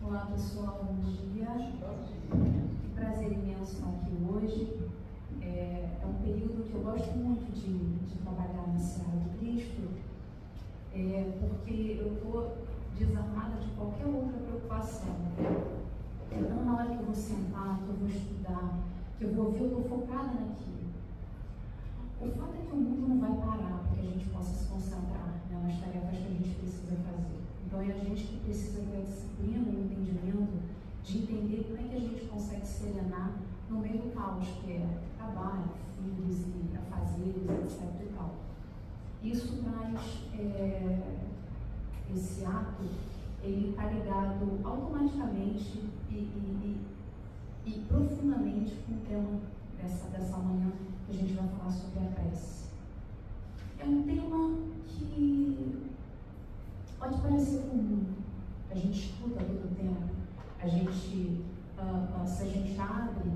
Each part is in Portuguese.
Olá pessoal, bom dia. Que prazer imenso estar aqui hoje. É um período que eu gosto muito de trabalhar na Seara do Cristo, porque eu estou desarmada de qualquer outra preocupação. Então, na hora que eu vou sentar, que eu vou estudar, que eu vou ouvir, eu estou focada naquilo. O fato é que o mundo não vai parar para que a gente possa se concentrar, né, nas tarefas que a gente precisa fazer. Então é a gente que precisa ter a disciplina e o entendimento de entender como é que a gente consegue serenar no meio do caos, que é trabalho, filhos e afazeres, etc. e tal. Isso traz esse ato, ele está ligado automaticamente e profundamente com o tema dessa manhã, que a gente vai falar sobre a prece. É um tema que pode parecer comum, a gente escuta todo o tempo, a gente, se a gente abre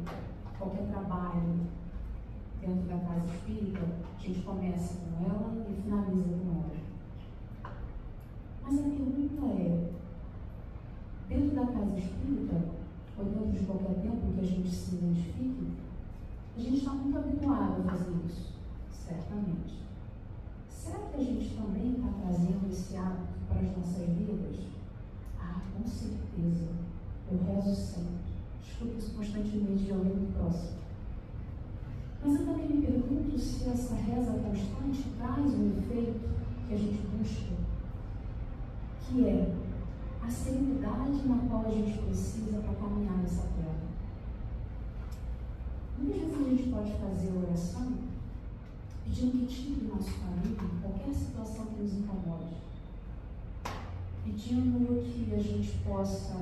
qualquer trabalho dentro da casa espírita, a gente começa com ela e finaliza com ela. Mas a pergunta é, dentro da casa espírita, ou dentro de qualquer tempo que a gente se identifique, a gente está muito habituado a fazer isso, certamente. Será que a gente também está trazendo esse hábito para as nossas vidas? Ah, com certeza. Eu rezo sempre. Escuto isso constantemente de alguém muito próximo. Mas eu também me pergunto se essa reza constante traz um efeito que a gente busca, que é a serenidade na qual a gente precisa para caminhar nessa terra. Muitas vezes a gente pode fazer oração pedindo que tire do nosso caminho qualquer situação que nos incomode, pedindo que a gente possa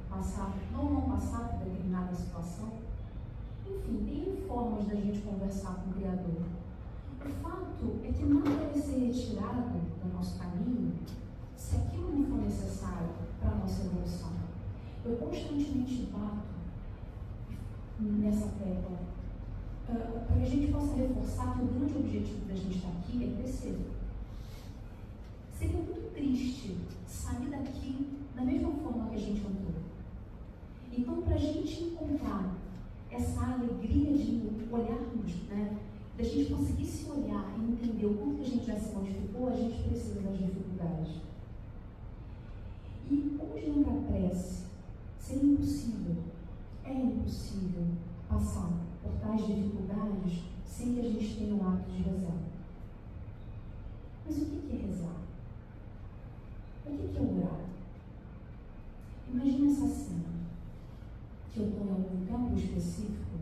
passar, não passar por determinada situação. Enfim, tem formas da gente conversar com o Criador. O fato é que nada deve ser retirado do nosso caminho se aquilo não for necessário para a nossa evolução. Eu constantemente bato nessa tecla, para que a gente possa reforçar que o grande objetivo da gente estar aqui é crescer. Seria muito triste sair daqui da mesma forma que a gente entrou. Então, para a gente encontrar essa alegria de olharmos, né, da gente conseguir se olhar e entender o quanto que a gente já se modificou, a gente precisa das dificuldades. E onde entra a prece, seria impossível, é impossível passar por tais dificuldades sem que a gente tenha o hábito de rezar. Mas o que é rezar? O que é orar? Imagina essa cena, que eu estou em algum campo específico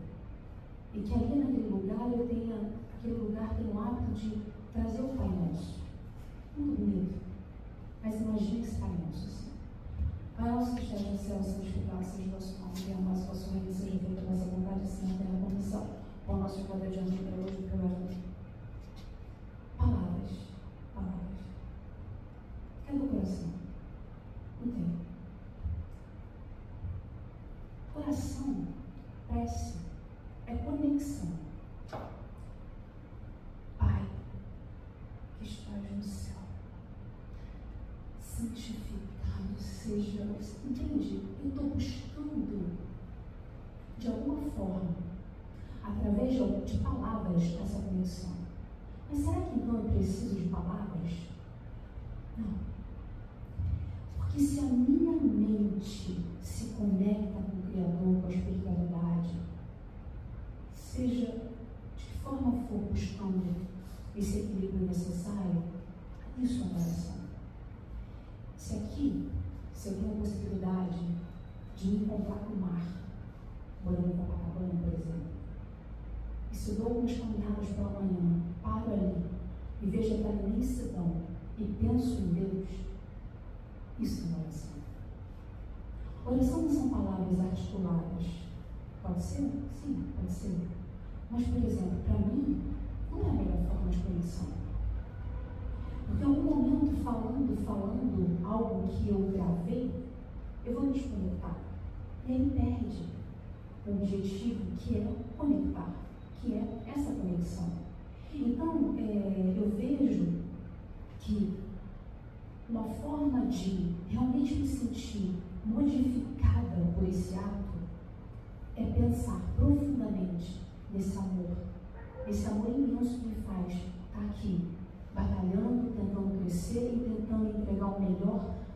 e que ali naquele lugar aquele lugar tem o hábito de trazer o Pai Nosso. Muito bonito. Mas imagina esse Pai Nosso assim. Pai nosso que estás no céu, santificado seja o vosso nome, venha a nós o vosso reino, seja feita a vossa vontade, assim na terra como no céu. Pão nosso de cada dia nos dai hoje, porque nós palavras. Cadê o coração? Não tem. Coração, prece, é conexão. Pai, que estás no céu, santificado seja, entende? Eu estou buscando, de alguma forma, através de palavras, essa conexão. Mas será que então eu preciso de palavras? Não. Porque se a minha mente se conecta com o Criador, com a espiritualidade, seja de que forma for buscando esse equilíbrio necessário, isso é oração. Se eu tenho a possibilidade de me encontrar com o mar, morando em Copacabana, por exemplo, e se eu dou algumas caminhadas pela manhã, paro ali e vejo aquela imensidão e penso em Deus, isso é oração. Oração não são palavras articuladas. Pode ser? Sim, pode ser. Mas, por exemplo, para mim, não é a melhor forma de conexão. Porque em algum momento, falando algo que eu gravei, eu vou me desconectar. E aí perde o objetivo, que é conectar, que é essa conexão. Então, eu vejo que uma forma de realmente me sentir modificado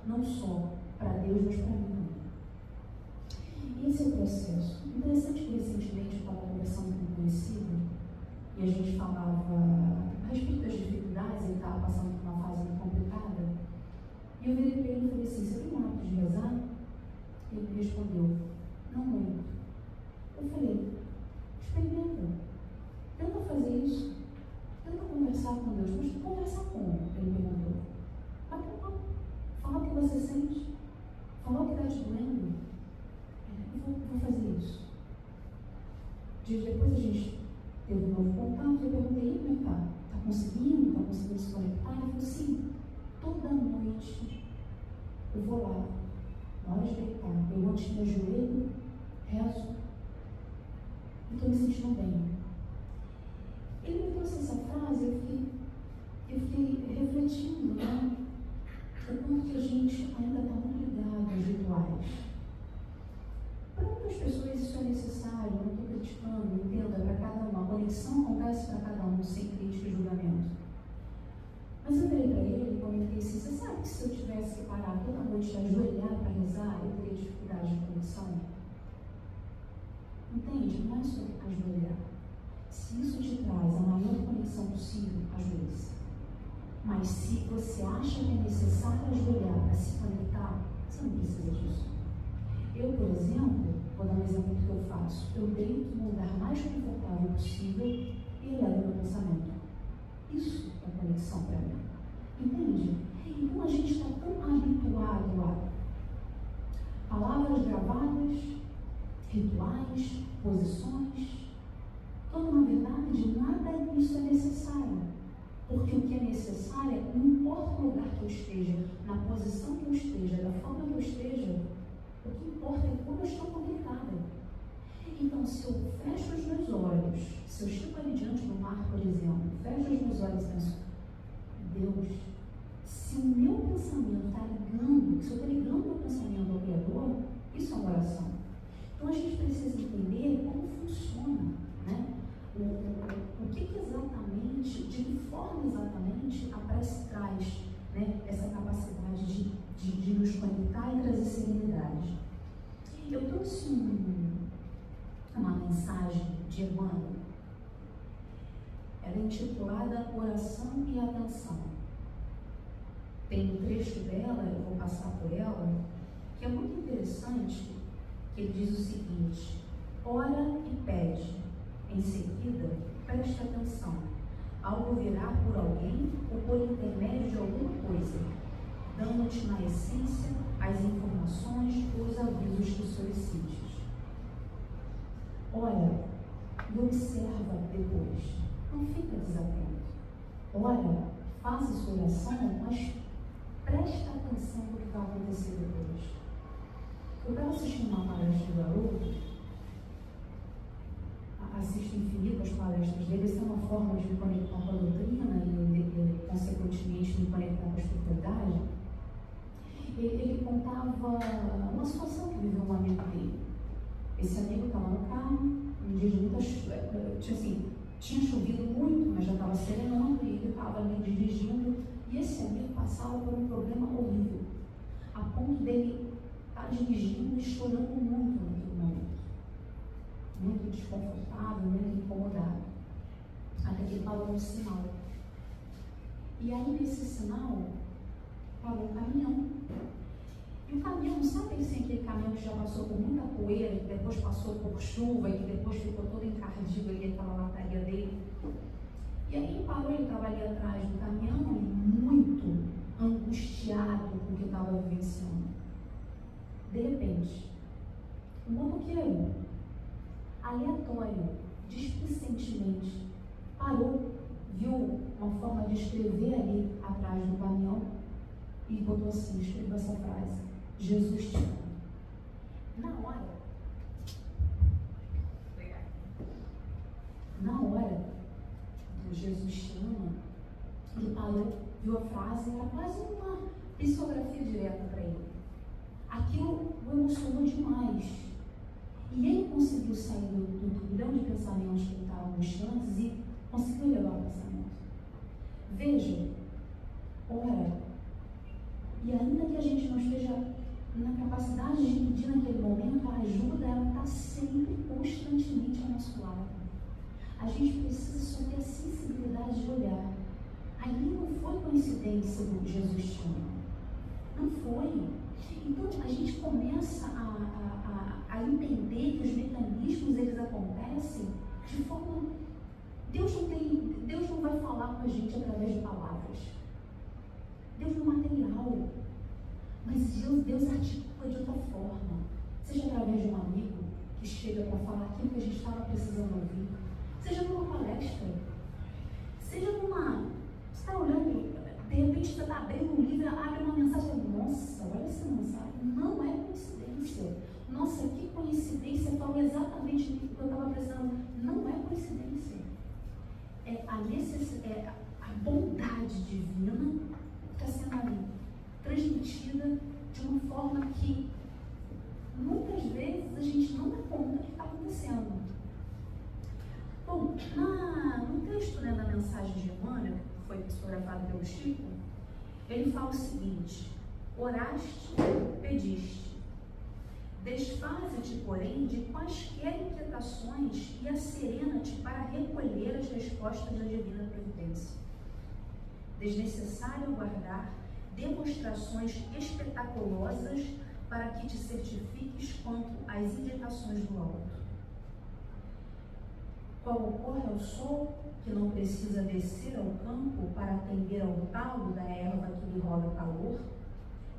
não só para Deus, mas para mim também. E esse é o processo. Interessante que recentemente eu estava conversando com um conhecido e a gente falava a respeito das dificuldades, ele estava passando por uma fase muito complicada. E eu virei para ele e falei assim: você tem um hábito de rezar? Ele me respondeu: não muito. Eu falei: experimenta, tenta fazer isso, tenta conversar com Deus. Mas conversar como? Ele perguntou. Bate um papo, falar o que você sente, falar o que está te doendo. Eu vou fazer isso. Dias depois a gente teve um novo contato e eu perguntei: como é que tá? Está conseguindo? Está conseguindo se conectar? Ele falou: sim, toda noite eu vou lá, na hora de deitar, eu antes me ajoelho, rezo e estou me sentindo bem. Ele me trouxe essa frase e eu fiquei refletindo, né? O quanto que a gente ainda está muito ligado aos rituais. Para muitas pessoas isso é necessário, não estou criticando, entenda, para cada um. A conexão acontece para cada um, sem crítica e julgamento. Mas eu virei para ele e comentei assim: você sabe que se eu tivesse que parar toda noite e ajoelhar para rezar, eu teria dificuldade de conexão? Entende? Não é sobre ajoelhar. Se isso te traz a maior conexão possível, ajoelhe-se. Mas se você acha que é necessário ajoelhar para se conectar, você não precisa disso. Eu, por exemplo, vou dar um exemplo do que eu faço. Eu deito no lugar mais confortável possível e elevo meu pensamento. Isso é conexão para mim. Entende? Então a gente está tão habituado a palavras gravadas, rituais, posições, quando na verdade nada disso é necessário. Porque o que é necessário, não importa o lugar que eu esteja, na posição que eu esteja, da forma que eu esteja, o que importa é como eu estou conectada. Então, se eu fecho os meus olhos, se eu chego ali diante do mar, por exemplo, fecho os meus olhos e penso: Deus, se o meu pensamento está ligando, se eu estou ligando o meu pensamento ao Criador, isso é uma oração. Então, a gente precisa entender como funciona, né? O que exatamente, de que forma exatamente a prece traz, né, essa capacidade de nos conectar e trazer serenidade. Eu trouxe uma mensagem de Emmanuel. Ela é intitulada Oração e Atenção. Tem um trecho dela, eu vou passar por ela, que é muito interessante, que ele diz o seguinte: ora e pede, em seguida preste atenção, algo virá por alguém ou por intermédio de alguma coisa, dando-te na essência as informações ou os avisos que solicites. Olha e observa depois, não fica desatento. Olha, faça sua oração, mas presta atenção no que vai acontecer depois. Eu estava assistindo uma palestra do Haroldo, assisto infinitas palestras dele. Essa é uma forma de me conectar com a doutrina e consequentemente me conectar com a espiritualidade. Ele contava uma situação que viveu um amigo dele. Esse amigo estava no carro, um dia de muita chuva, tinha chovido muito, mas já estava serenando, e ele estava ali dirigindo, e esse amigo passava por um problema horrível, a ponto dele estar dirigindo e chorando muito naquele momento. Muito desconfortável, muito incomodado. Até que ele parou no sinal. E aí, nesse sinal, parou o caminhão. E o caminhão, sabe assim, aquele caminhão que já passou por muita poeira, que depois passou por chuva e que depois ficou todo encardido ali, aquela lataria dele? E aí ele parou, ele estava ali atrás do caminhão, muito angustiado com o que estava vivenciando. De repente, o motoqueiro, aleatório, displicentemente, parou, viu uma forma de escrever ali atrás do caminhão e botou assim, escreveu essa frase: Jesus te ama. Na hora do Jesus te ama, ele parou, viu a frase, era quase uma psicografia direta para ele. Aquilo o emocionou demais. E ele conseguiu sair do turbilhão de pensamentos que ele estava angustiantes e conseguiu levar o pensamento. Veja, ora, e ainda que a gente não capacidade de medir naquele momento, a ajuda, ela está sempre, constantemente ao nosso lado. A gente precisa só ter a sensibilidade de olhar. Ali não foi coincidência do que Jesus tinha. Não foi. Então a gente começa a entender que os mecanismos eles acontecem de forma. Deus não vai falar com a gente através de palavras. Deus não é material. Mas Deus articula de outra forma. Seja através de um amigo que chega para falar aquilo que a gente estava precisando ouvir. Seja numa palestra. Seja numa. Você está olhando, de repente você está abrindo um livro, abre uma mensagem. Nossa, olha essa mensagem. Não é coincidência. Nossa, que coincidência. Falou exatamente o que eu estava precisando. Não é coincidência. É a bondade divina que está sendo ali transmitida de uma forma que muitas vezes a gente não dá conta do que está acontecendo. Bom, no texto, né, da mensagem de Emmanuel, que foi psicografado pelo Chico, ele fala o seguinte: oraste, pediste, desfaze-te, porém, de quaisquer inquietações e acerena-te para recolher as respostas da divina providência. Desnecessário guardar demonstrações espetaculosas para que te certifiques quanto às indicações do alto. Qual ocorre ao sol, que não precisa descer ao campo para atender ao talo da erva que lhe roga calor,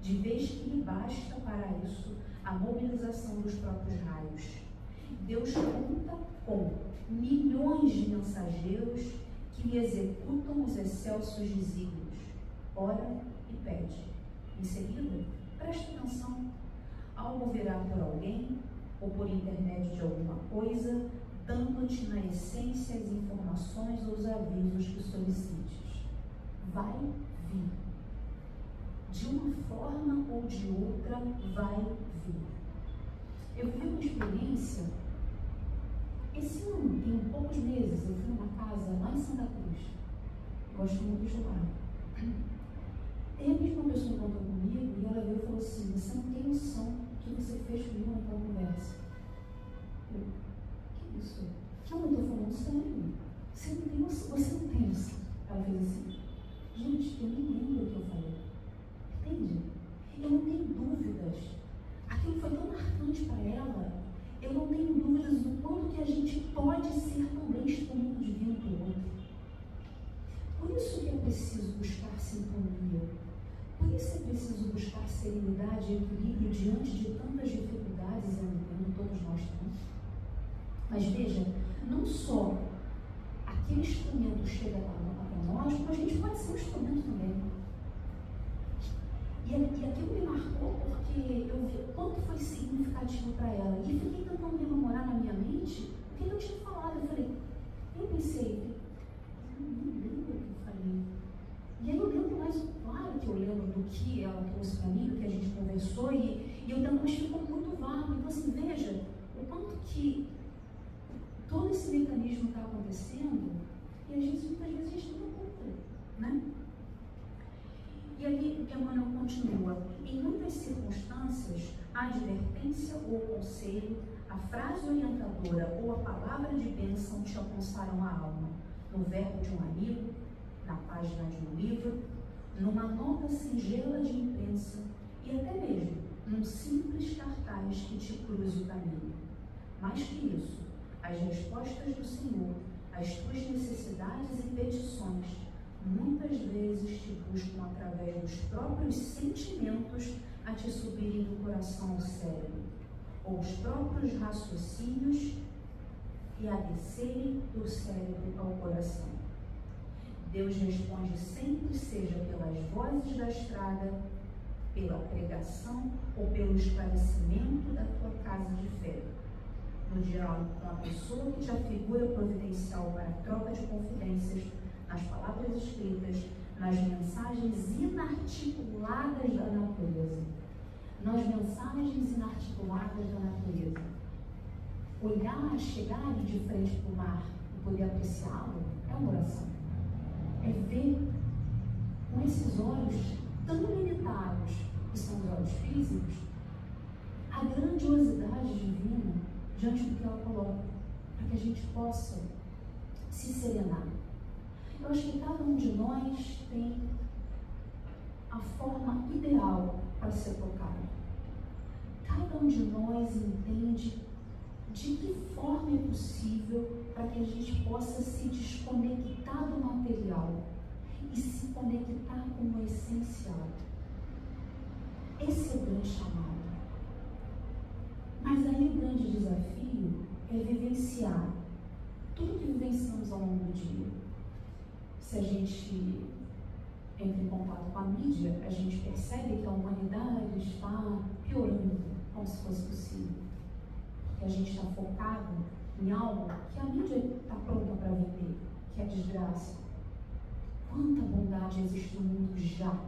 de vez que lhe basta para isso a mobilização dos próprios raios. Deus conta com milhões de mensageiros que lhe executam os excelsos desígnios. Ora e pede. Em seguida, preste atenção. Algo virá por alguém ou por intermédio de alguma coisa, dando-te na essência as informações ou os avisos que solicites. Vai vir. De uma forma ou de outra, vai vir. Eu vi uma experiência, esse ano, tem poucos meses, eu fui numa casa lá em Santa Cruz. Gosto muito de lá. De repente, uma pessoa encontrou comigo e ela veio e falou assim: você não tem noção do que você fez comigo naquela conversa. Eu, que isso? Não, eu estou falando sério. Você não tem noção. Você não tem noção. Ela fez assim: gente, eu nem lembro o que eu falei. Entende? Eu não tenho dúvidas. Aquilo foi tão marcante para ela. Eu não tenho dúvidas do quanto que a gente pode ser também instrumento divino para o outro. Por isso que é preciso buscar sintonia. Por isso é preciso buscar serenidade e equilíbrio diante de tantas dificuldades e angústias, todos nós temos. Mas veja, não só aquele instrumento chega até nós, como a gente pode ser um instrumento também. E aquilo me marcou porque eu vi o quanto foi significativo para ela. E fiquei tentando rememorar na minha mente o que eu tinha falado. Eu pensei, eu não lembro o que eu falei. E aí eu lembro mais, claro que eu lembro do que ela trouxe para mim, do que a gente conversou, e eu tento, mas ficou muito vago. Então, assim, veja o quanto que todo esse mecanismo está acontecendo, e às vezes, muitas vezes, a gente não dá conta, né? E ali Emmanuel continua: em muitas circunstâncias, a advertência ou o conselho, a frase orientadora ou a palavra de bênção te alcançaram a alma, no verbo de um amigo, na página de um livro, numa nota singela de imprensa e até mesmo num simples cartaz que te cruze o caminho. Mais que isso, as respostas do Senhor às tuas necessidades e petições muitas vezes te buscam através dos próprios sentimentos a te subirem do coração ao cérebro, ou os próprios raciocínios e a descerem do cérebro ao coração. Deus responde sempre, seja pelas vozes da estrada, pela pregação ou pelo esclarecimento da tua casa de fé, no diálogo com a pessoa que te afigura providencial para a troca de confidências, nas palavras escritas, nas mensagens inarticuladas da natureza. Nas mensagens inarticuladas da natureza. Olhar, chegar ali de frente para o mar e poder apreciá-lo é uma oração. É ver com esses olhos tão limitados, que são os olhos físicos, grandiosidade divina diante do que ela coloca, para que a gente possa se serenar. Eu acho que cada um de nós tem a forma ideal para ser tocado. Cada um de nós entende de que forma é possível para que a gente possa se desconectar do material e se conectar com o essencial. Esse é o grande chamado. Mas aí o grande desafio é vivenciar tudo que vivenciamos ao longo do dia. Se a gente entra em contato com a mídia, a gente percebe que a humanidade está piorando, como se fosse possível. Porque a gente está focado em algo que a mídia está pronta para vender, que é a desgraça. Quanta bondade existe no mundo já,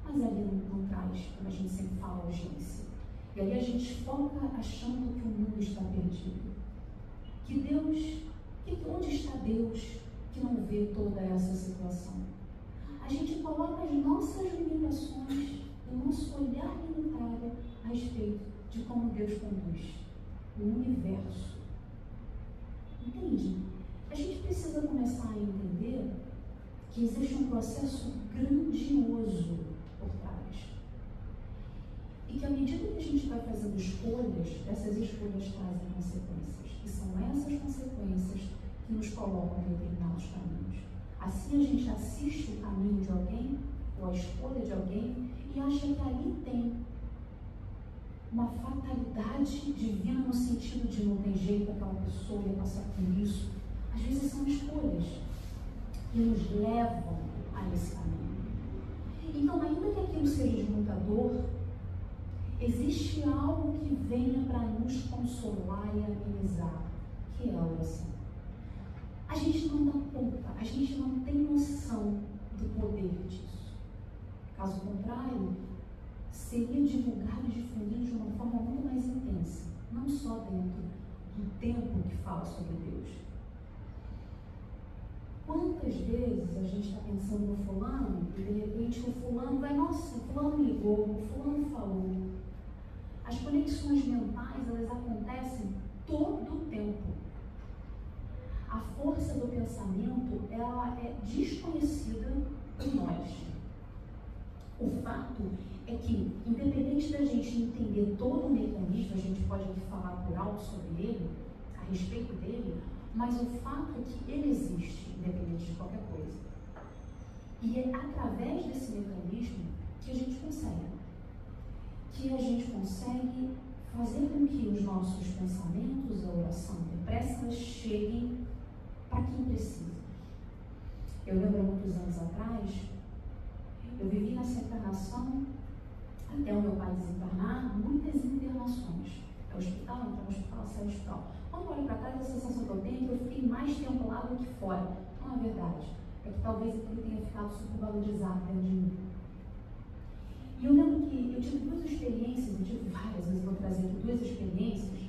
mas ali não traz, como a gente sempre fala, urgência. E aí a gente foca achando que o mundo está perdido. Que Deus, onde está Deus que não vê toda essa situação? A gente coloca as nossas limitações, o nosso olhar limitado a respeito de como Deus conduz o universo. Entende? A gente precisa começar a entender que existe um processo grandioso por trás. E que à medida que a gente vai fazendo escolhas, essas escolhas trazem consequências. E são essas consequências que nos colocam em determinados caminhos. Assim a gente assiste o caminho de alguém, ou a escolha de alguém, e acha que ali tem uma fatalidade divina no sentido de não tem jeito, aquela pessoa ia passar por isso. Às vezes são escolhas que nos levam a esse caminho. Então, ainda que aquilo seja de muita dor, existe algo que venha para nos consolar e amenizar, que é a oração. A gente não dá conta, a gente não tem noção do poder disso. Caso contrário, seria divulgado e difundido de uma forma muito mais intensa, não só dentro do tempo que fala sobre Deus. Quantas vezes a gente está pensando no fulano e de repente o fulano vai, nossa, o fulano ligou, o fulano falou. As conexões mentais, elas acontecem todo o tempo. A força do pensamento, ela é desconhecida por nós. O fato é que, independente da gente entender todo o mecanismo, a gente pode aqui falar por alto sobre ele, a respeito dele, mas o fato é que ele existe, independente de qualquer coisa. E é através desse mecanismo que a gente consegue fazer com que os nossos pensamentos, a oração e a prece, elas cheguem para quem precisa. Eu lembro há muitos anos atrás, eu vivi nessa encarnação, até o meu pai desencarnar, muitas internações. É o hospital, então o hospital, sai do hospital. Quando eu olho para trás, a sensação que eu tenho é que eu fiquei mais tempo lá do que fora. Não é verdade. É que talvez aquilo tenha ficado supervalorizado dentro de mim. E eu lembro que eu tive duas experiências, eu tive várias, mas eu vou trazer aqui duas experiências.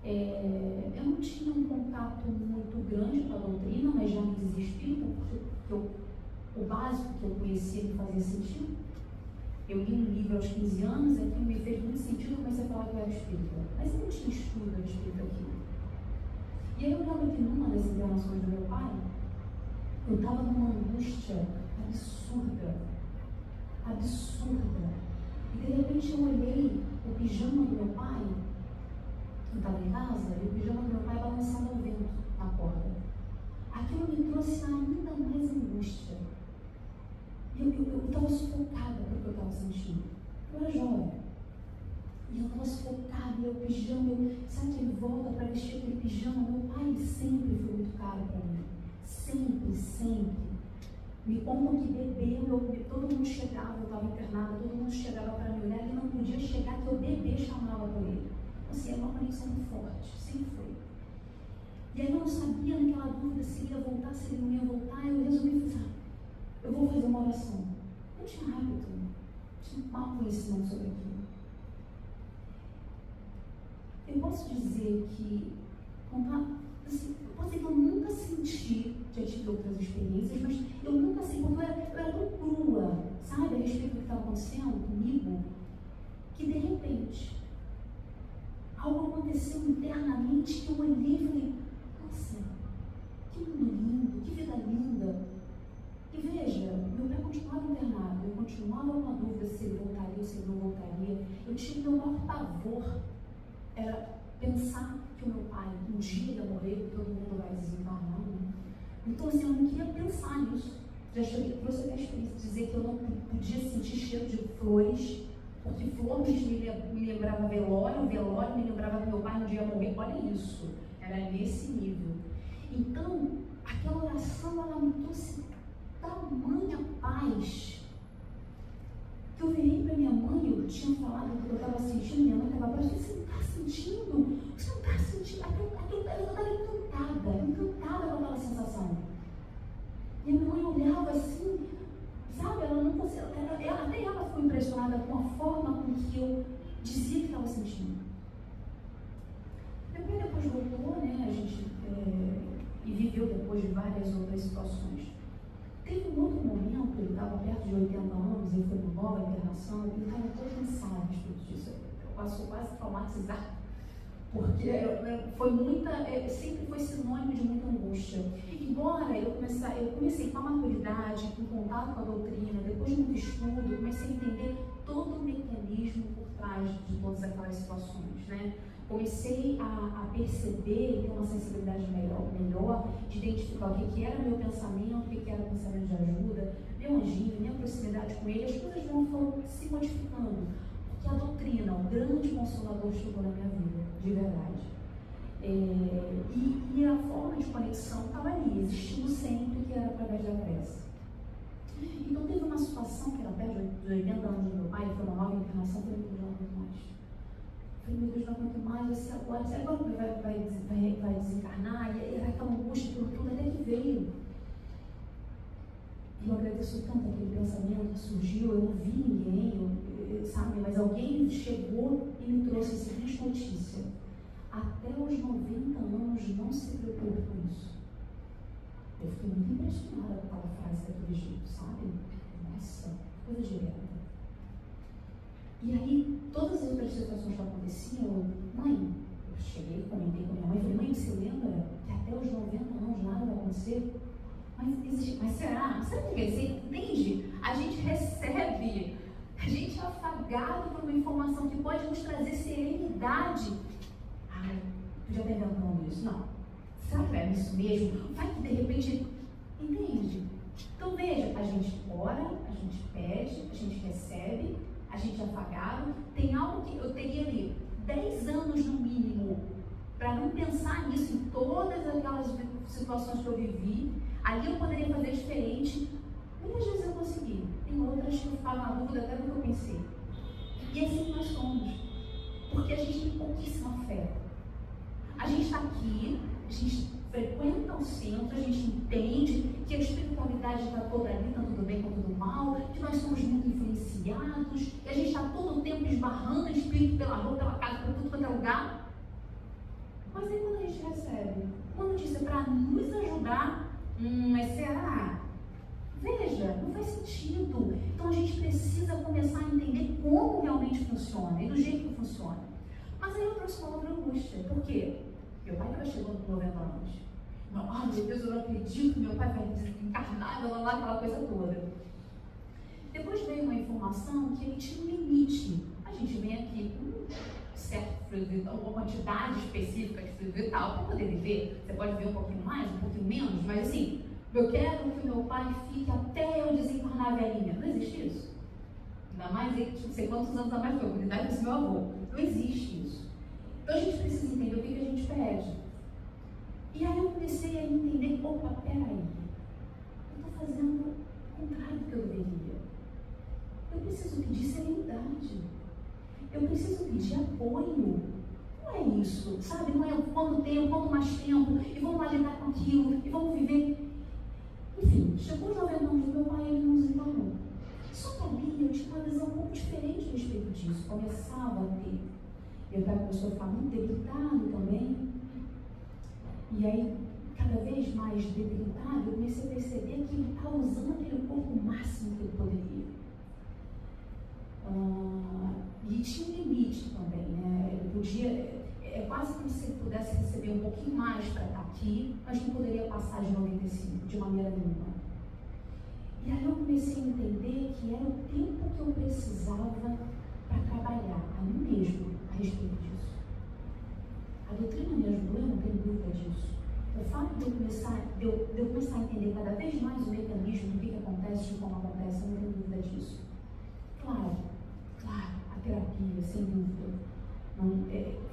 Eu não tinha um contato muito grande com a doutrina, mas já me dizia espírita, porque o básico que eu conhecia me fazia sentido. Eu li um livro aos 15 anos, aquilo me fez muito sentido, comecei a falar que eu era espírita. Mas eu não tinha estudo a respeito daquilo. E aí eu lembro que numa das internações do meu pai, eu estava numa angústia absurda. E de repente eu olhei o pijama do meu pai, eu estava em casa, e o pijama do meu pai balançando ao vento na porta. Aquilo me trouxe ainda mais angústia. E eu estava sufocada pelo que eu estava sentindo. Eu era jovem. E eu estava sufocada, e o pijama, sabe que ele volta para vestir aquele pijama? Meu pai sempre foi muito caro para mim. Sempre. Me contam que bebê, todo mundo chegava, eu estava internada, todo mundo chegava para me olhar, ele não podia chegar, que o bebê chamava por ele. Então, assim, era uma conexão muito forte, sempre foi. E aí eu não sabia naquela dúvida se ele ia voltar, se ele não ia voltar, eu resolvi fazer, eu vou fazer uma oração. Eu tinha hábito, tinha mau conhecimento sobre aquilo. Eu posso dizer que, assim, eu posso dizer que eu nunca senti, já tive outras experiências, mas eu nunca sei, porque eu era tão crua, sabe, a respeito do que estava acontecendo comigo, que de repente mente que eu olhei e falei, nossa, que mundo lindo, que vida linda. E veja, meu pai continuava internado, eu continuava com a dúvida se ele voltaria ou se ele não voltaria. Eu tinha o meu maior pavor, era pensar que o meu pai um dia ia morrer e todo mundo vai desencarnar. Né? Então assim, eu não queria pensar nisso. Já cheguei, trouxe até a experiência de dizer que eu não podia sentir cheiro de flores, porque flores me lembrava velório, velório me lembrava que meu pai um dia ia morrer. Olha isso, era nesse nível. Então, aquela oração, ela me trouxe tamanha paz, que eu virei para minha mãe, eu tinha falado que eu estava sentindo, minha mãe estava abaixo, você não está sentindo? Você não está sentindo? Eu estava encantada com aquela sensação. E a minha mãe olhava assim, sabe, ela não conseguia, até ela ficou impressionada com a forma com que eu dizia que estava sentindo. Meu pai depois voltou, né, a gente, e viveu depois de várias outras situações. Teve um outro momento, ele estava perto de 80 anos, ele foi para nova internação, ele estava todo cansado de tudo isso. Eu passou quase traumatizado, porque foi sempre foi sinônimo de muita angústia. Embora eu comecei com a maturidade, com contato com a doutrina, depois de muito estudo, comecei a entender todo o mecanismo por trás de todas aquelas situações, né? Comecei a perceber e ter uma sensibilidade melhor de identificar o que era meu pensamento, o que era pensamento de ajuda, meu anjinho, minha proximidade com ele. As coisas foram se modificando, porque a doutrina, o grande consolador, chegou na minha vida, de verdade. E a forma de conexão estava ali, existindo sempre, que era através da prece. Então teve uma situação que era perto de 80 anos do meu pai, ele foi uma nova internação, foi muito mais. Falei, meu Deus, não aguento mais, agora vai desencarnar, e era aquela angústia por tudo, até que veio. E eu agradeço tanto aquele pensamento que surgiu, eu não vi ninguém, sabe, mas alguém chegou e me trouxe a seguinte notícia: até os 90 anos não se preocupe com isso. Eu fiquei muito impressionada com aquela frase daquele jeito, sabe? Nossa, coisa direta. E aí, todas as outras situações que aconteciam, eu cheguei, comentei com a minha mãe, falei, mãe, você lembra que até os 90 anos nada vai acontecer? Mas será? Será que você entende? A gente recebe, a gente é afagado por uma informação que pode nos trazer serenidade. Ai, tu já está inventando isso? Não. Será que é isso mesmo? Vai que de repente, entende? Então veja, a gente ora, a gente pede, a gente recebe, a gente é afagado. Tem algo que eu teria ali 10 anos no mínimo para não pensar nisso em todas aquelas situações que eu vivi. Ali eu poderia fazer diferente. Muitas vezes eu consegui, tem outras que eu ficava na dúvida até do que eu pensei. E assim nós somos, porque a gente tem pouquíssima fé. A gente está aqui, a gente frequenta o centro, a gente entende que a espiritualidade está toda ali, tanto do bem quanto do mal, que nós somos muito influenciados, que a gente está todo o tempo esbarrando em espírito pela rua, pela casa, por tudo quanto é lugar. Mas aí quando a gente recebe uma notícia para nos ajudar, mas será? Veja, não faz sentido. Então a gente precisa começar a entender como realmente funciona e do jeito que funciona. Mas aí eu trouxe uma outra angústia. Por quê? Meu pai estava chegando com 90 anos. Meu Deus, eu não acredito que meu pai vai desencarnar, aquela coisa toda. Depois veio uma informação que ele tinha um limite. A gente vem aqui com certo fluido vital, uma quantidade específica de fluido vital para poder viver. Você pode ver um pouquinho mais, um pouquinho menos, mas assim, eu quero que o meu pai fique até eu desencarnar velhinha. Não existe isso. Ainda mais, não sei quantos anos a mais que eu, a idade desse meu avô. Não existe isso. Então a gente precisa entender o que a gente pede. E aí eu comecei a entender, opa, peraí, eu estou fazendo o contrário do que eu deveria. Eu preciso pedir serenidade. Eu preciso pedir apoio. Não é isso, sabe? Não é quanto tempo, quanto mais tempo, e vamos lá lidar com aquilo, e vamos viver. Enfim, chegou os 90 anos do meu pai, ele não desencarnou. Só que ali eu tinha uma visão um pouco diferente a respeito disso. Começava a ter. Meu pai começou a ficar muito debilitado também. E aí, cada vez mais debilitado, eu comecei a perceber que ele estava usando aquele corpo máximo que ele poderia. E tinha um limite também, né? Ele podia, é quase como se ele pudesse pudesse receber um pouquinho mais para estar aqui, mas não poderia passar de 95, de maneira nenhuma. E aí eu comecei a entender que era o tempo que eu precisava para trabalhar a mim mesmo a respeito disso. A doutrina me ajudou, eu não tenho dúvida disso. O fato de eu começar a entender cada vez mais o mecanismo do que acontece, de como acontece, eu não tenho dúvida disso. Claro, a terapia, sem dúvida.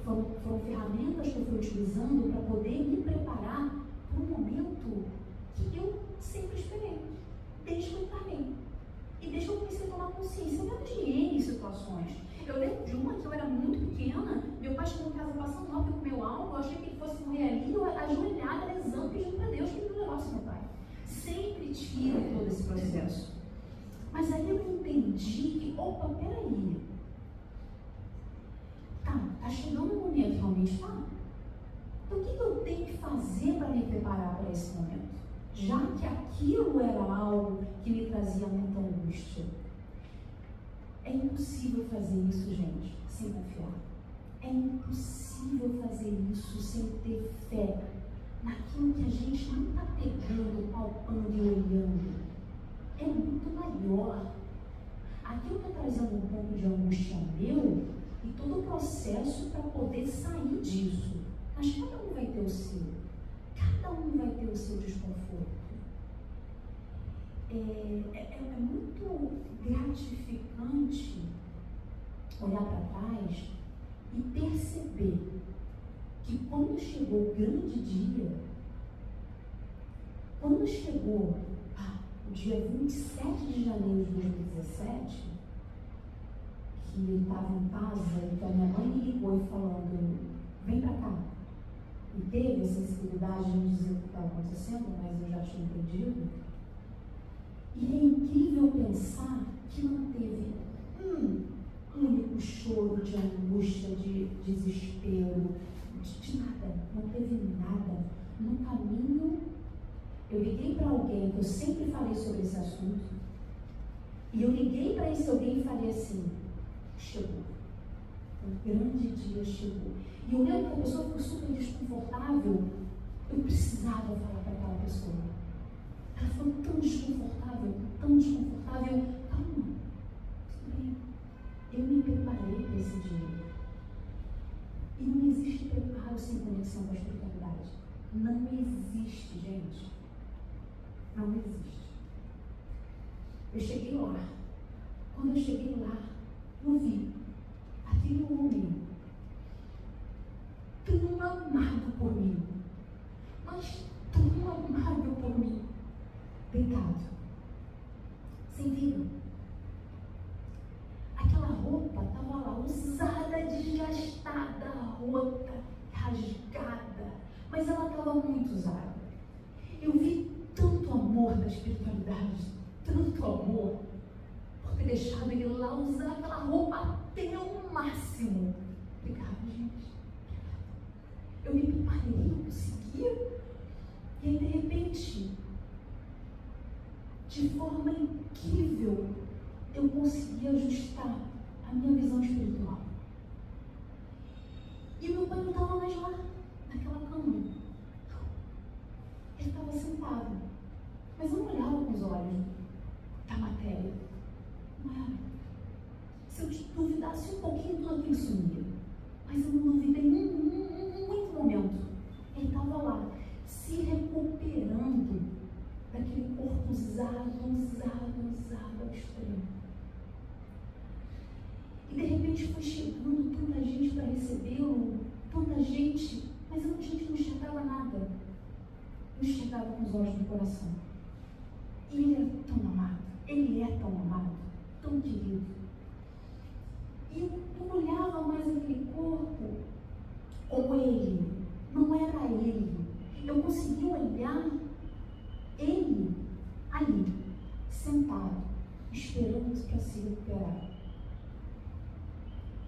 Foram ferramentas que eu fui utilizando para poder me preparar para um momento que eu sempre esperei, desde que eu encarnei. E desde que eu comecei a tomar consciência, eu lembro de N situações. Eu lembro de uma que eu era muito pequena, meu pai chegou em casa passando mal, porque comeu algo, eu achei que ele fosse morrer ali, eu ajoelhada, rezando, pedindo para Deus que ele me levasse meu pai. Sempre tive todo esse processo. Mas aí eu entendi que, opa, peraí. Tá chegando um momento, realmente tá. Então o que eu tenho que fazer para me preparar para esse momento? Já que aquilo era algo que me trazia muita angústia. É impossível fazer isso, gente, sem confiar. É impossível fazer isso sem ter fé naquilo que a gente não está pegando, palpando e olhando. É muito maior. Aquilo está trazendo um pouco de angústia meu e todo o processo para poder sair disso. Mas cada um vai ter o seu. Cada um vai ter o seu desconforto. É muito gratificante olhar para trás e perceber que quando chegou o grande dia, quando chegou o dia 27 de janeiro de 2017, que ele estava em casa, então a minha mãe me ligou e falando, vem para cá. E teve a sensibilidade de me dizer o que estava acontecendo, mas eu já tinha entendido. E é incrível pensar que não teve um único choro de angústia, de desespero, de nada. Não teve nada. No caminho, eu liguei para alguém que eu sempre falei sobre esse assunto. E eu liguei para esse alguém e falei assim, chegou. Um grande dia chegou. E eu lembro que a pessoa ficou super desconfortável. Eu precisava falar para aquela pessoa. Ela foi tão desconfortável. Calma, tudo bem. Eu me preparei para esse dia. E não existe preparo sem conexão com a espiritualidade. Não existe, gente. Não existe. Eu cheguei lá. Quando eu cheguei lá, eu vi aquele homem tão amado por mim, mas tão amado por mim, deitado, sem vida. Aquela roupa estava lá, usada, desgastada, rota, rasgada, mas ela estava muito usada. Eu vi tanto amor da espiritualidade, tanto amor, por ter deixado ele lá usar aquela roupa até o máximo. Obrigada, gente. Eu me preparei, eu consegui. E aí, de repente, de forma incrível, eu consegui ajustar a minha visão espiritual. E o meu pai não estava mais lá, naquela cama. Ele estava sentado, mas eu não olhava com os olhos da matéria. Não era. Se eu duvidasse um pouquinho, tudo aquilo sumia. Mas eu não duvidei em muito momento. Ele estava lá, se recuperando daquele corpo usado ao extremo. E de repente foi chegando tanta gente para recebê-lo, tanta gente, mas a gente não enxergava nada. Não enxergava com os olhos do coração. E ele era tão amado, ele é tão amado, tão querido. E eu não olhava mais aquele corpo como ele, não era ele. Eu conseguia olhar ele ali, sentado, esperando para se recuperar.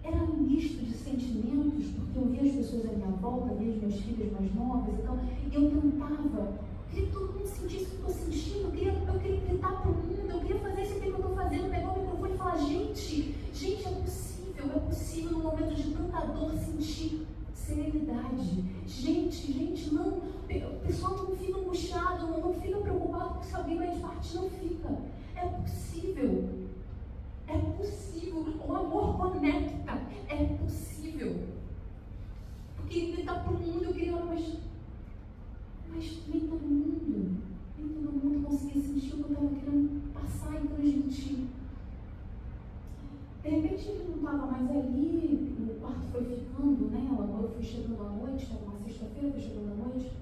Era um misto de sentimentos, porque eu via as pessoas à minha volta, via as minhas filhas mais novas e tal, e eu tentava, queria que todo mundo sentisse o que eu estou sentindo, eu queria gritar para o mundo, eu queria fazer isso aqui que eu estou fazendo, pegar o microfone e falar, gente, é possível num momento de tanta dor sentir serenidade. Gente, não, o pessoal não fica angustiado, não fica preocupado com se alguém vai partir, não fica. É possível. É possível. O amor conecta. É possível. Porque ele está para o mundo, eu queria, mas nem todo mundo conseguia sentir o que eu estava querendo passar e transmitir. De repente ele não estava mais ali, o quarto foi ficando, né? Agora foi chegando à noite, estava uma sexta-feira, foi chegando à noite.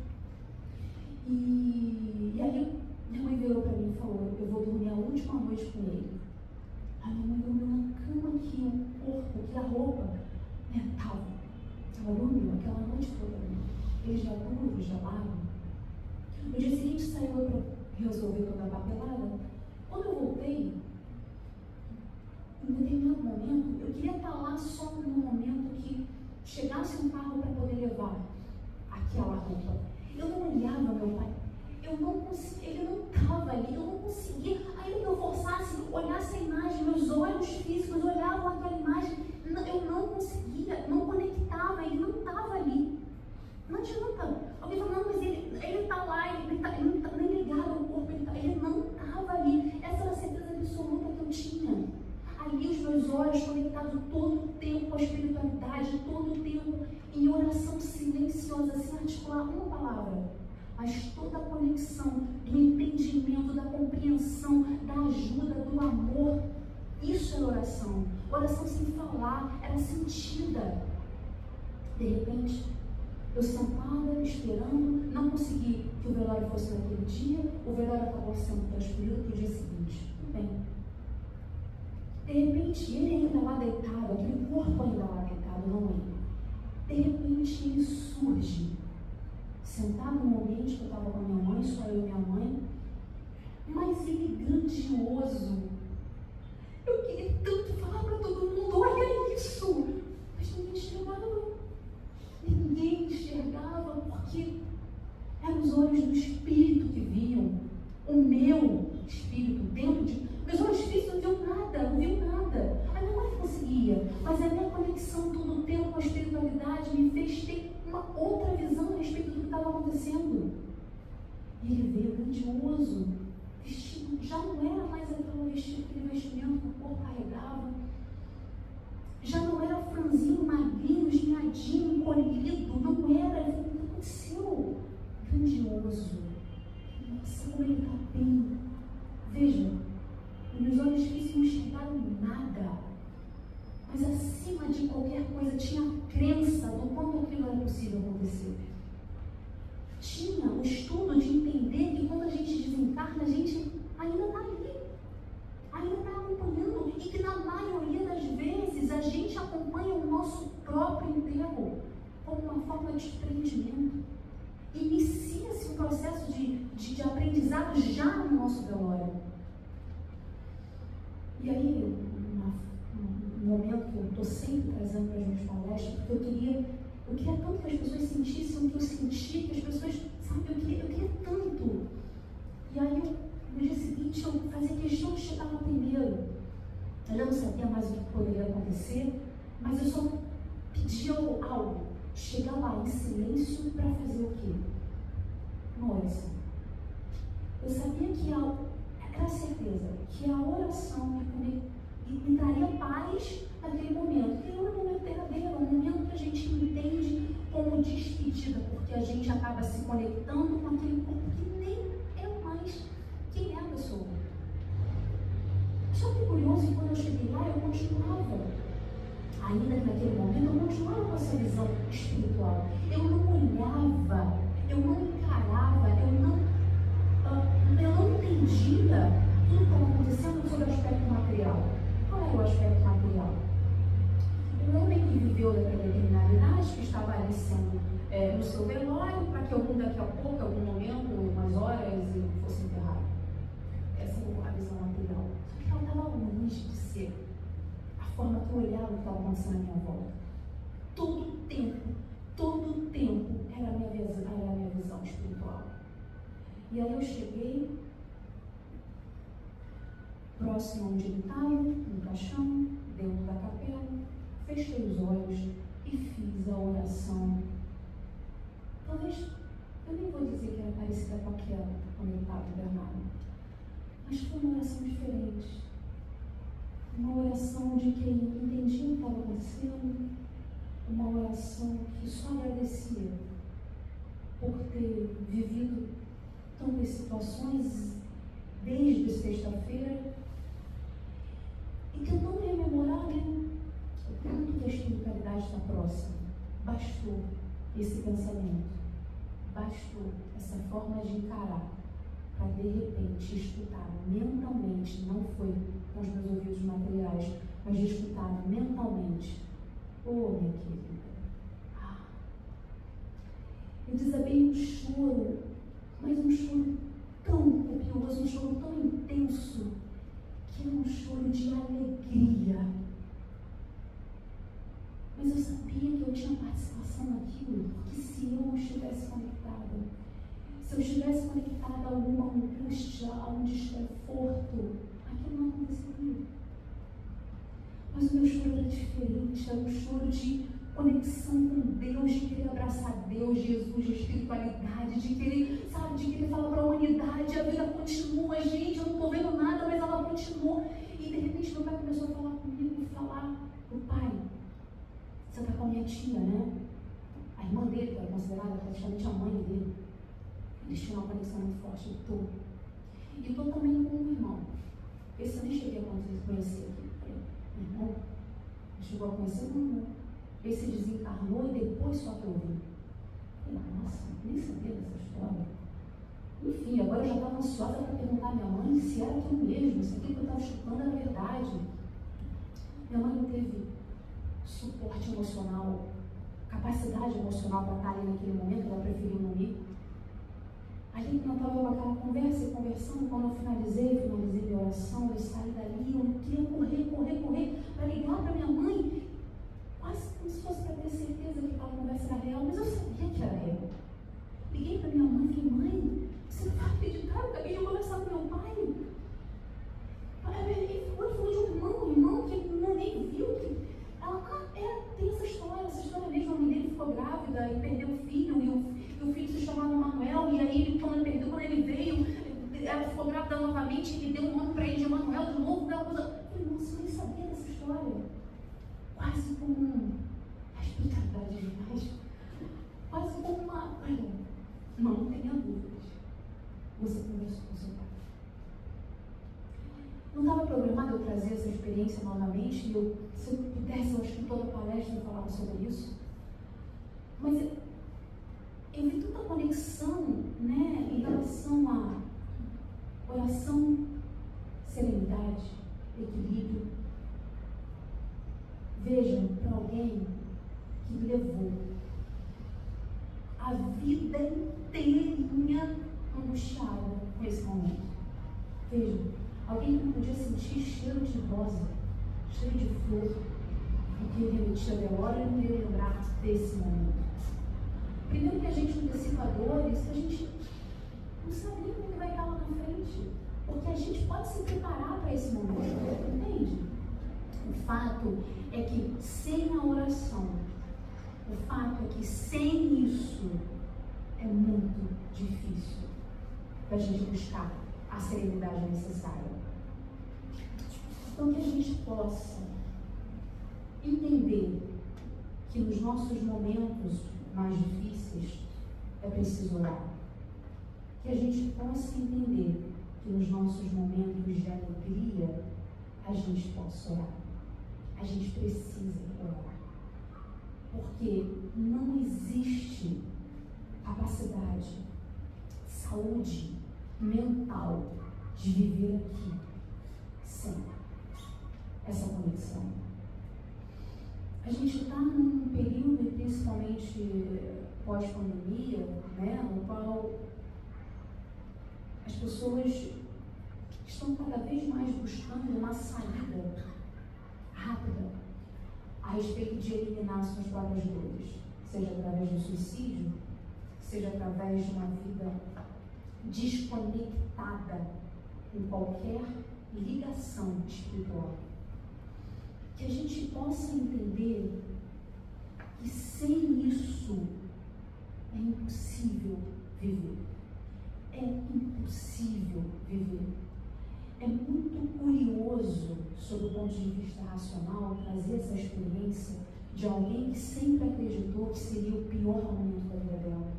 E aí minha mãe virou para mim e falou, eu vou dormir a última noite com ele. A minha mãe dormiu na cama aqui, o corpo, aqui a roupa, mental. Ela dormiu aquela noite toda. Ele já duro, já largo. No dia seguinte saiu para resolver toda a papelada. Quando eu voltei, em determinado momento, eu queria estar lá só no momento que chegasse um carro para poder levar aquela roupa. Eu não olhava meu pai, ele não estava ali, eu não conseguia, ainda que eu forçasse, olhasse a imagem, meus olhos físicos olhavam aquela imagem, eu não conseguia, não conectava, ele não estava ali. Não adianta. Alguém fala, não, mas ele está lá, ele não está nem ligado ao corpo, ele não estava ali. Essa era a certeza absoluta que eu tinha. Ali os meus olhos conectados todo o tempo com a espiritualidade, todo o tempo em oração silenciosa, sem articular uma palavra. Mas toda a conexão do entendimento, da compreensão, da ajuda, do amor. Isso era oração. Oração sem falar, era sentida. De repente, eu sentada, esperando, não consegui que o velório fosse naquele dia, o velório acabou sendo transferido para o dia seguinte. Tudo bem. De repente, ele ainda lá deitado, aquele corpo ainda lá deitado, não ele. De repente, ele surge, sentado no ambiente que eu estava com a minha mãe, só eu e minha mãe, mas ele grandioso. Eu queria tanto falar para todo mundo, olha isso! Mas ninguém enxergava. Ninguém enxergava porque eram os olhos do Espírito que viam. O meu Espírito dentro de... Meus olhos físicos não viam nada. A minha mãe conseguia, mas a minha conexão todo o tempo com a espiritualidade me fez ter uma outra visão a respeito do que estava acontecendo. E ele veio grandioso, vestido, já não era mais aquele vestimento que o corpo carregava. Já não era franzino, magrinho, esmiadinho, encolhido, não era, o que aconteceu? Grandioso. Nossa, como ele está bem. Veja, meus olhos físicos não enxergaram nada, mas acima de qualquer coisa tinha a crença do quanto aquilo era possível acontecer. Tinha o estudo de entender que quando a gente desencarna, a gente ainda está ali, ainda está acompanhando, e que na maioria das vezes a gente acompanha o nosso próprio enterro como uma forma de desprendimento. Inicia-se um processo de aprendizado já no nosso velório. E aí, um momento que eu estou sempre trazendo para as minhas palestras, porque eu queria tanto que as pessoas sentissem o que eu senti, que as pessoas, sabe, eu queria tanto. E aí, no dia seguinte, eu fazia questão de chegar lá primeiro. Eu já não sabia mais o que poderia acontecer, mas eu só pedia algo. Chegar lá em silêncio para fazer o quê? Uma oração. Eu sabia que era certeza que a oração me traria paz naquele momento. Porque não é um momento verdadeiro, é um momento que a gente entende como despedida, porque a gente acaba se conectando com aquele corpo que nem é mais quem é a pessoa. Só que curioso que quando eu cheguei lá, eu continuava. Ainda que naquele momento eu continuava com essa visão espiritual. Eu não olhava, eu não encarava, eu não entendia tudo que estava acontecendo sobre o aspecto material. Qual era o aspecto material? Um homem que viveu daquela determinada idade, que estava ali sendo no seu velório, para que algum daqui a pouco, algum momento, umas horas, ele fosse enterrado. Essa é a visão material. Só que ela estava longe de ser a forma que eu olhava o que estava acontecendo à minha volta. Todo o tempo era a minha visão espiritual. E aí eu cheguei próximo onde ele estava, no caixão, dentro da capela, fechei os olhos e fiz a oração talvez, eu nem vou dizer que era parecida com aquela, quando ele estava internado, mas foi uma oração diferente. Uma oração de quem entendia o que estava acontecendo, uma oração que só agradecia por ter vivido tantas situações desde sexta-feira e tentando rememorar, o tanto que a espiritualidade está próxima. Bastou esse pensamento, bastou essa forma de encarar para de repente escutar mentalmente, não foi com os meus ouvidos materiais, mas de escutar mentalmente. Oh, minha querida, eu desabei um choro, mas um choro tão copioso, um choro tão intenso, que era um choro de alegria. Mas eu sabia que eu tinha participação naquilo, porque se eu não estivesse conectada, se eu estivesse conectada a alguma angústia, a um desconforto, aquilo não aconteceria. Mas o meu choro era diferente, era um choro de conexão com Deus, de querer abraçar Deus, Jesus, de espiritualidade, de querer, sabe, de querer falar para a humanidade, a vida continua, gente, eu não estou vendo nada, mas ela continua. E de repente meu pai começou a falar comigo, o pai, você está com a minha tia, né? A irmã dele, que era considerada praticamente a mãe dele. Eles tinham uma conexão muito forte, eu estou. E estou também com um irmão. Esse eu nem cheguei a conhecer aqui. Irmão, chegou a conhecer um irmão. Esse desencarnou e depois só que eu vi. Nossa, nem sabia dessa história. Enfim, agora eu já estava ansiosa para perguntar à minha mãe se era aquilo mesmo, se aquilo que eu estava chutando era verdade. Minha mãe não teve suporte emocional, capacidade emocional para estar ali naquele momento, ela preferiu não ir. A gente não estava com aquela conversa e conversando. Quando eu finalizei minha oração, eu saí dali, eu queria correr para ligar para minha mãe, quase como se fosse para ter certeza que aquela conversa era real, mas eu sabia que era real. Liguei para minha mãe e falei, mãe, você não vai acreditar, eu acabei de conversar com meu pai. Ele falou de um irmão que não nem viu. Ela, tem essa história mesmo, a mãe dele ficou grávida e perdeu o filho, e o filho se chamava Manuel, e aí quando ele veio, ela ficou grávida novamente, e ele deu um nome para ele de Manuel de novo. Eu falei, nossa, eu nem sabia dessa história. Quase como a espiritualidade demais, quase como uma. Não tenha dúvidas. Você conversou com seu pai. Não estava programado eu trazer essa experiência novamente, e se eu pudesse, eu acho que toda palestra eu falava sobre isso. Mas eu vi tanta conexão, em relação a oração, serenidade, equilíbrio. Vejam, para alguém que levou a vida inteirinha angustiada com esse momento. Vejam, alguém que não podia sentir cheiro de rosa, cheiro de flor, porque ele remetia a memória e não ia lembrar desse momento. Primeiro que a gente antecipa dores, a gente não sabe nem como vai estar lá na frente, porque a gente pode se preparar para esse momento, entende? O fato é que sem a oração, o fato é que sem isso é muito difícil para a gente buscar a serenidade necessária. Então, que a gente possa entender que nos nossos momentos mais difíceis é preciso orar. Que a gente possa entender que nos nossos momentos de alegria a gente possa orar. A gente precisa orar. Porque não existe capacidade, saúde mental de viver aqui sem essa conexão. A gente está num período, principalmente pós-pandemia, no qual as pessoas estão cada vez mais buscando uma saída rápida a respeito de eliminar suas próprias dores, seja através do suicídio, seja através de uma vida desconectada com qualquer ligação espiritual. Que a gente possa entender que sem isso é impossível viver. É impossível viver. É muito curioso, sob o ponto de vista racional, trazer essa experiência de alguém que sempre acreditou que seria o pior momento da vida dela.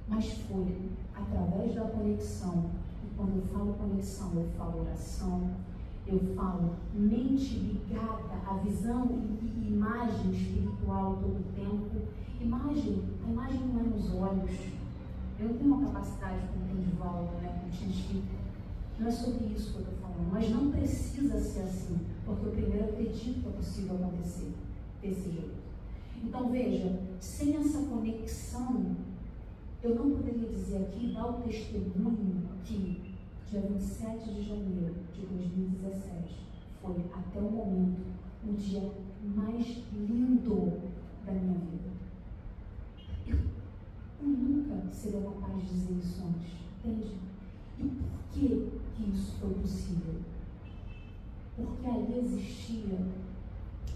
Mas foi através da conexão, e quando eu falo conexão, eu falo oração, eu falo mente ligada à visão e imagem espiritual todo o tempo. A imagem não é nos olhos. Eu não tenho uma capacidade como tem Divaldo, como Titi. Não é sobre isso que eu estou falando, mas não precisa ser assim, porque eu primeiro acredito que é possível acontecer desse jeito. Então veja, sem essa conexão, eu não poderia dizer aqui, dar o testemunho que dia 27 de janeiro de 2017 foi, até o momento, o dia mais lindo da minha vida. Eu nunca seria capaz de dizer isso antes, entende? E por que isso foi possível? Porque ali existia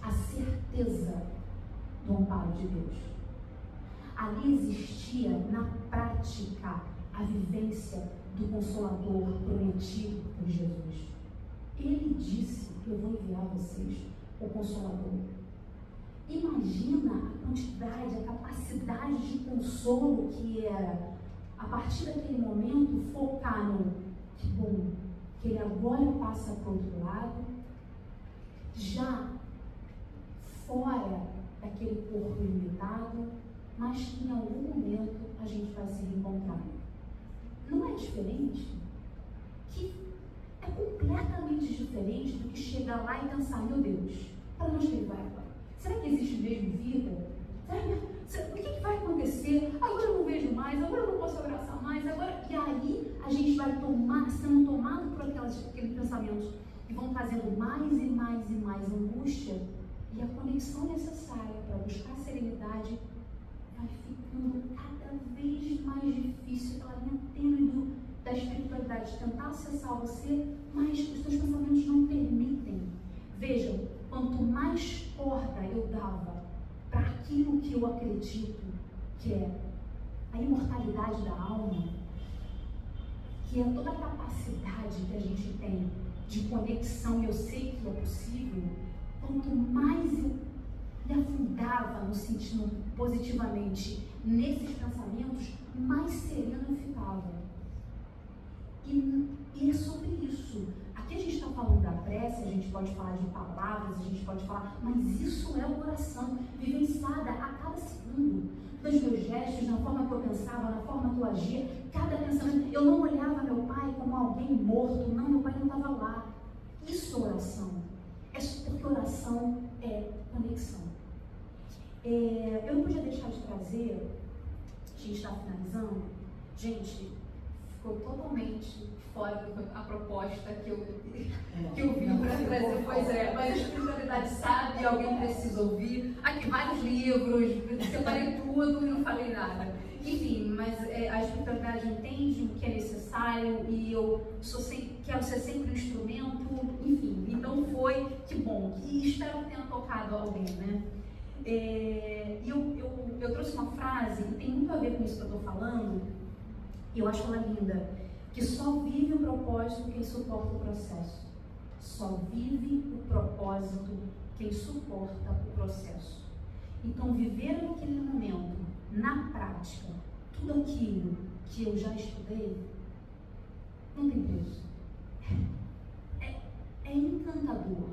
a certeza do amparo de Deus. Ali existia, na prática, a vivência do Consolador prometido por Jesus. Ele disse: eu vou enviar a vocês o Consolador. Imagina a quantidade, a capacidade de consolo que era, a partir daquele momento, focar no que bom, que ele agora passa para o outro lado, já fora daquele corpo limitado, mas que em algum momento a gente vai se reencontrar. Não é diferente? Que é completamente diferente do que chegar lá e pensar: meu Deus, para onde ele vai agora? Será que existe mesmo vida? O que vai acontecer? Agora eu não vejo mais, agora eu não posso abraçar mais, agora... E aí a gente vai sendo tomado por aqueles pensamentos que vão fazendo mais e mais e mais angústia, e a conexão necessária para buscar a serenidade vai ficando cada vez mais difícil, aquela linha tênue da espiritualidade, tentar acessar você, mas os seus pensamentos não permitem. Vejam, quanto mais corda eu dava para aquilo que eu acredito, que é a imortalidade da alma, que é toda a capacidade que a gente tem de conexão, e eu sei que é possível, quanto mais eu me afundava no sentido positivamente nesses pensamentos, mais serena eu ficava. E é sobre isso. Aqui a gente está falando da prece, a gente pode falar de palavras, a gente pode falar, mas isso é o oração, vivenciada a cada segundo, nos meus gestos, na forma que eu pensava, na forma que eu agia, cada pensamento. Eu não olhava meu pai como alguém morto, não, meu pai não estava lá. Isso é oração. É porque oração é conexão. Eu não podia deixar de trazer, a gente está finalizando, gente, ficou totalmente fora a proposta que eu vi para trazer. Pois é, mas a espiritualidade sabe, alguém precisa ouvir. Aqui vários livros, separei tudo e não falei nada. Enfim, mas a espiritualidade entende o que é necessário e eu quero ser sempre um instrumento, enfim. Então foi, que bom, e espero que tenha tocado alguém, né? Eu trouxe uma frase que tem muito a ver com isso que eu estou falando, e eu acho ela linda, que só vive o propósito quem suporta o processo. Só vive o propósito quem suporta o processo. Então, viver naquele momento, na prática, tudo aquilo que eu já estudei, não tem preço. É encantador.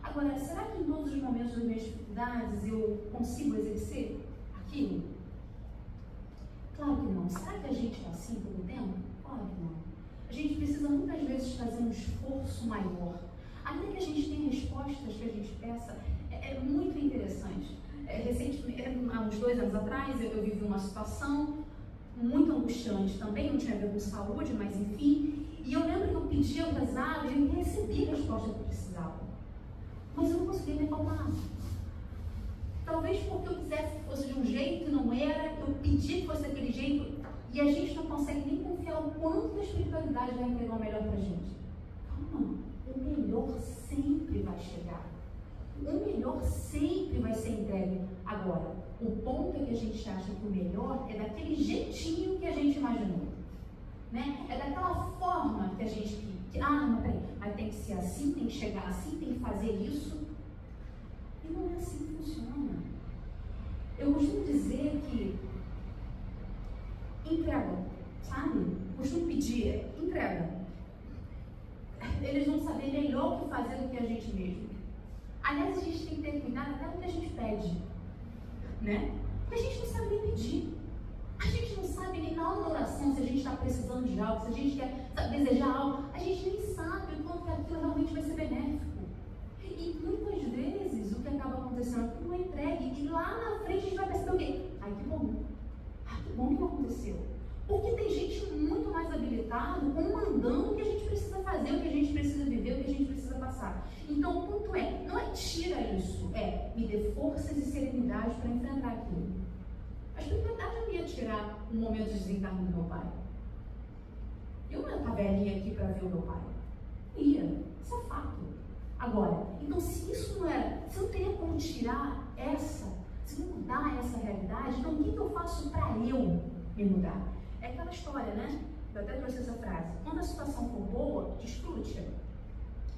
Agora, será que em todos os momentos das minhas dificuldades eu consigo exercer aquilo? Claro que não. Será que a gente é assim todo o tempo? Claro que não. A gente precisa muitas vezes fazer um esforço maior. Ainda que a gente tenha respostas que a gente peça, é muito interessante. Recentemente, há uns 2 anos atrás, eu vivi uma situação muito angustiante também, não tinha a ver com saúde, mas enfim. E eu lembro que eu pedi, eu rezava e eu recebi a resposta que eu precisava. Mas eu não conseguia me acalmar. Talvez porque eu quisesse que fosse de um jeito e não era, eu pedi que fosse daquele jeito, e a gente não consegue nem confiar o quanto a espiritualidade vai entregar o melhor pra gente. Calma, o melhor sempre vai chegar. O melhor sempre vai ser entregue. Agora, o ponto é que a gente acha que o melhor é daquele jeitinho que a gente imaginou. Né? É daquela forma que a gente... não, peraí, mas tem que ser assim, tem que chegar assim, tem que fazer isso. E não é assim que funciona. Eu costumo dizer que entrega, sabe? Costumo pedir, entrega. Eles vão saber melhor o que fazer do que a gente mesmo. Aliás, a gente tem que ter cuidado até do que a gente pede, né? Porque a gente não sabe nem pedir. A gente não sabe nem na hora da oração se a gente está precisando de algo, se a gente quer desejar algo. A gente nem sabe o quanto que aquilo realmente vai ser benéfico. E muitas vezes o que acaba acontecendo é que não é entregue. E lá na frente a gente vai perceber o quê? Ai, que bom. Ai, que bom que não aconteceu. Porque tem gente muito mais habilitada comandando o que a gente precisa fazer, o que a gente precisa viver, o que a gente precisa passar. Então o ponto é, não é tira isso, é me dê forças e serenidade para enfrentar aquilo. A espiritualidade não ia tirar um momento de desencarno do meu pai. Eu não ia estar velhinha aqui para ver o meu pai. Ia, isso é fato. Agora, então se isso não era, se eu não teria como tirar se não mudar essa realidade, então o que eu faço para eu me mudar? É aquela história, né? Eu até trouxe essa frase. Quando a situação for boa, desfrute-a.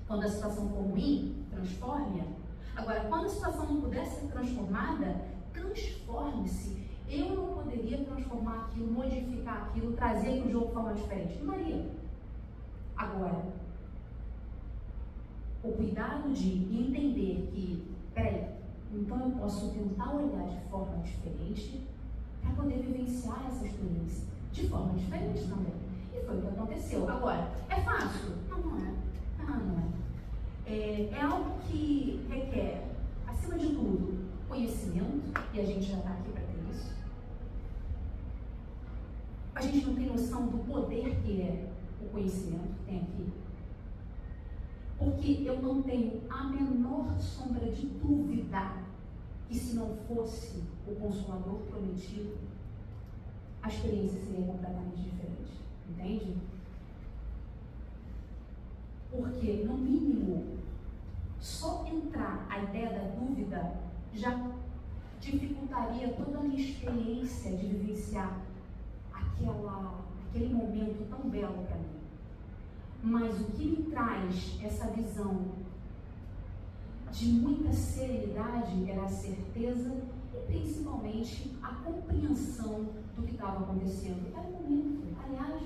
Quando a situação for ruim, transforme-a. Agora, quando a situação não puder ser transformada, transforme-se. Eu não poderia transformar aquilo, modificar aquilo, trazer para o jogo de forma diferente. Não daria. Agora, o cuidado de entender que, peraí, então eu posso tentar olhar de forma diferente para poder vivenciar essa experiência de forma diferente também. E foi o que aconteceu. Agora, é fácil? Não, não é. Não é. É algo que requer, acima de tudo, conhecimento, e a gente já está aqui para ter isso. A gente não tem noção do poder que é o conhecimento que tem aqui. Porque eu não tenho a menor sombra de dúvida que se não fosse o Consolador prometido, a experiência seria completamente diferente. Entende? Porque, no mínimo, só entrar a ideia da dúvida já dificultaria toda a minha experiência de vivenciar aquele momento tão belo para mim. Mas o que me traz essa visão de muita serenidade era a certeza e principalmente a compreensão do que estava acontecendo. Era o momento. Aliás,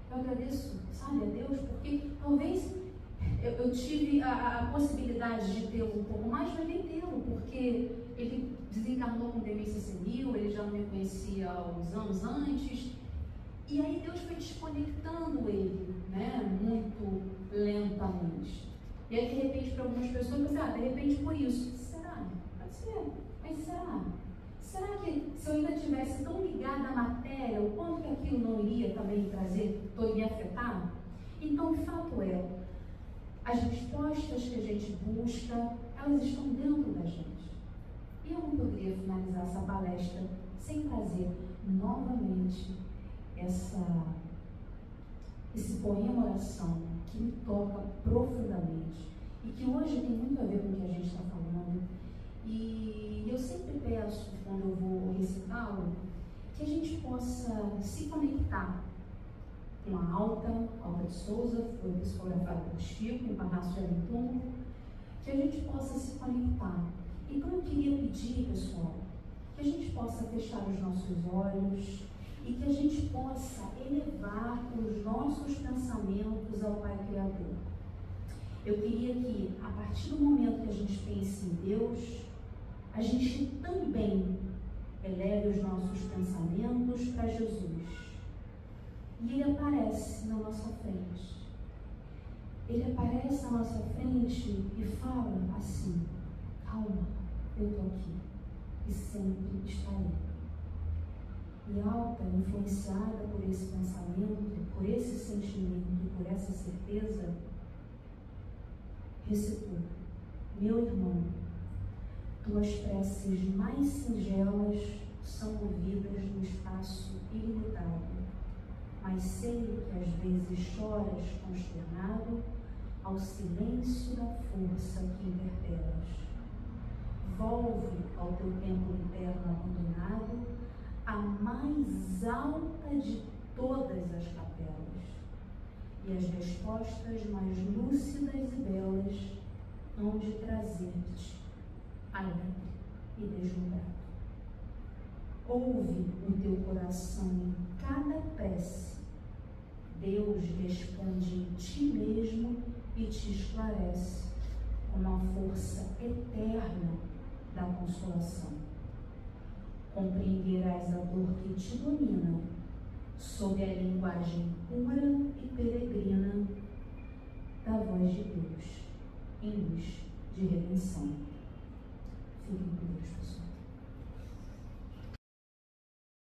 eu agradeço, sabe, a Deus, porque talvez eu tive a possibilidade de tê-lo um pouco mais, mas nem tê-lo, porque ele desencarnou com demência senil, ele já não me conhecia uns anos antes. E aí Deus foi desconectando ele, né, muito lentamente. E aí, de repente, para algumas pessoas, você de repente por isso. Será? Pode ser. Mas será? Será que se eu ainda estivesse tão ligada à matéria, o quanto que aquilo não iria também trazer, iria afetar? Então, o fato é, as respostas que a gente busca, elas estão dentro da gente. E eu não poderia finalizar essa palestra sem trazer novamente esse poema oração que me toca profundamente e que hoje tem muito a ver com o que a gente está falando. E eu sempre peço, quando eu vou recitá-lo, que a gente possa se conectar com a Alta de Souza, foi psicografada por Chico, em Palácio de Alentum, que a gente possa se conectar. Então eu queria pedir, pessoal, que a gente possa fechar os nossos olhos e que a gente possa elevar os nossos pensamentos ao Pai Criador. Eu queria que, a partir do momento que a gente pense em Deus, a gente também eleve os nossos pensamentos para Jesus. E Ele aparece na nossa frente. Ele aparece na nossa frente e fala assim: calma, eu estou aqui e sempre estarei. E Alta, influenciada por esse pensamento, por esse sentimento, por essa certeza, recitou: meu irmão, tuas preces mais singelas são ouvidas no espaço ilimitado, mas sei que às vezes choras consternado ao silêncio da força que interpelas. devolve ao teu templo interno abandonado a mais alta de todas as capelas, e as respostas mais lúcidas e belas hão de trazer-te alegre e deslumbrado. Ouve o teu coração em cada prece. Deus responde em ti mesmo e te esclarece com a força eterna da consolação. Compreenderás a dor que te domina sob a linguagem pura e peregrina da voz de Deus, em luz de redenção. Fiquem com Deus, pessoal.